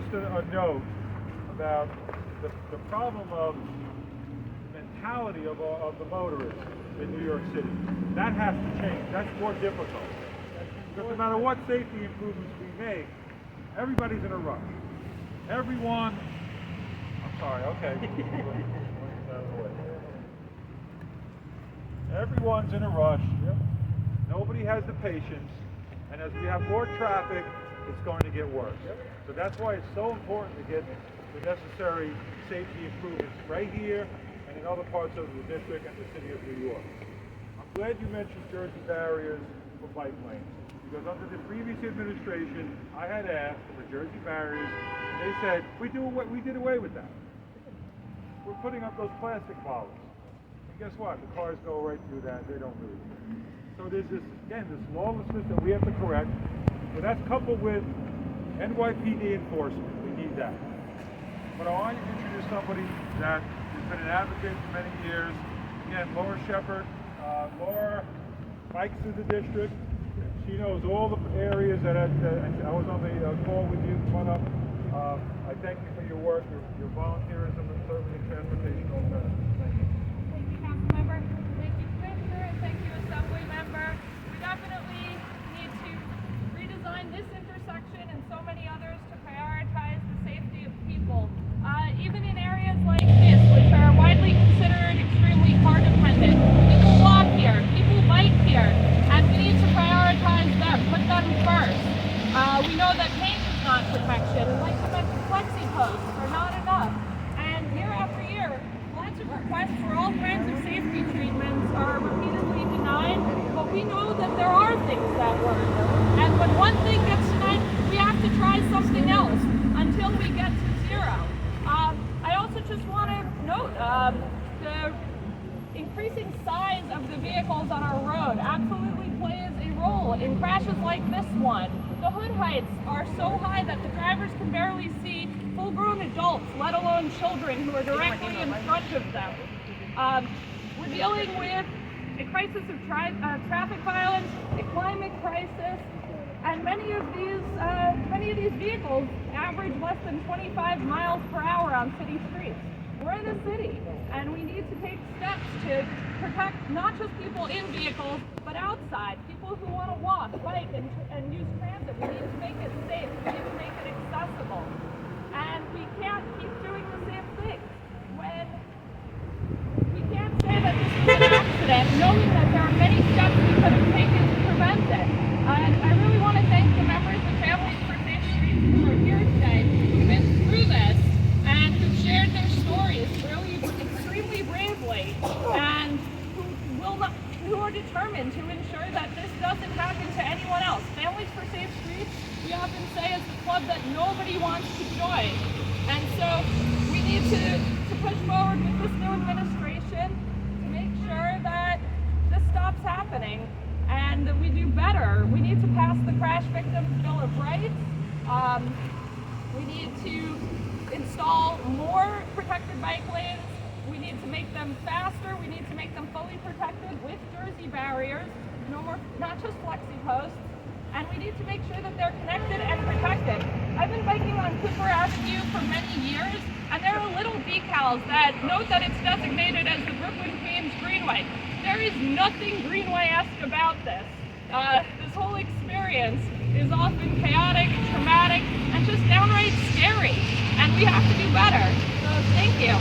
just a note about the problem of the mentality of the motorists in New York City. That has to change. That's more difficult. Because no matter what safety improvements we make, everybody's in a rush. Everyone, I'm sorry, okay. Everyone's in a rush. Nobody has the patience. And as we have more traffic, it's going to get worse. So that's why it's so important to get the necessary safety improvements right here and in other parts of the district and the city of New York. I'm glad you mentioned Jersey barriers for bike lanes, because under the previous administration, I had asked for Jersey barriers, and they said, we did away with that. We're putting up those plastic bollards. And guess what? The cars go right through that. They don't move. So there's this, again, this lawlessness that we have to correct. So that's coupled with NYPD enforcement. We need that. But I want to introduce somebody that has been an advocate for many years. Again, Laura Shepard. Laura bikes through the district. She knows all the areas that I was on the call with you. Come on up. I thank you for your work, your volunteerism, and certainly transportation alternatives. Thank you. Thank you, Councilmember. Thank you, Commissioner, and thank you, Assembly Member. We definitely need to redesign this intersection and so many others to prioritize the safety of people. Even in areas like this, which are widely considered extremely car dependent, people walk here, people bike here, and we need to prioritize them, put them first. We know that paint is not protection, and like you mentioned, flexi posts are not enough. And year after year, lots of requests for all kinds of safety treatments are repeatedly denied, but we know that there are things that work. And when one thing gets denied, we have to try something else until we get to zero. I also just want to note the increasing size of the vehicles on our road absolutely plays a role in crashes like this one. The hood heights are so high that the drivers can barely see full-grown adults, let alone children who are directly in front of them. We're dealing with a crisis of traffic violence, a climate crisis, and many of these vehicles average less than 25 miles per hour on city streets. We're in a city, and we need to take steps to protect not just people in vehicles, but outside, people who want to walk, bike, and use transit. We need to make it safe. We need to make it accessible. And we can't keep doing the same thing. When we can't say that this was an accident, knowing that there are many steps we could have taken to prevent it. And I really want to thank the members of Families for Safe Streets who are here today, who've been through this, and who've shared their stories really extremely bravely, and who are determined to ensure that this doesn't happen to anyone else. Families for Safe Streets, we often say, is the club that nobody wants to join. And so we need to push forward with this new administration to make sure that this stops happening and that we do better. We need to pass the Crash Victims Bill of Rights. We need to install more protected bike lanes. We need to make them faster. We need to make them fully protected with Jersey barriers, no more, not just flexi posts. And we need to make sure that they're connected and protected. I've been biking on Cooper Avenue for many years, and there are little decals that note that it's designated as the Brooklyn-Queens Greenway. There is nothing Greenway-esque about this. This whole experience is often chaotic, traumatic, and just downright scary. And we have to do better. So thank you.